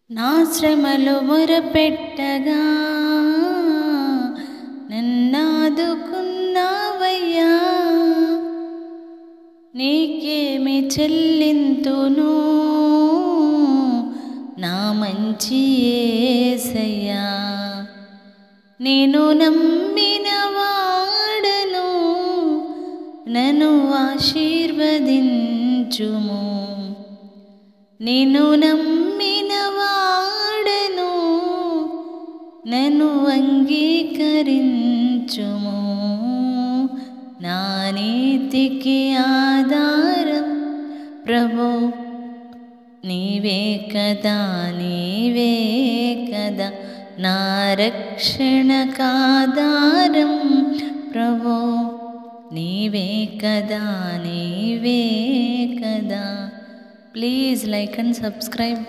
నా శ్రమలో మొరపెట్టగా నన్నాదుకున్నావయ్యా, నీకేమి చెల్లింతును నా మంచి యేసయ్యా. నేను నమ్మిన వాడను, నన్ను ఆశీర్వదించుము. నేను నమ్మిన వాడను, నన్ను అంగీకరించుము. నా నీతికి ఆధారం ప్రభు నీవే కదా, నీవే కదా. నా రక్షణకాధారం ప్రభు నీవే కదా, నీవే కదా. Please like and subscribe.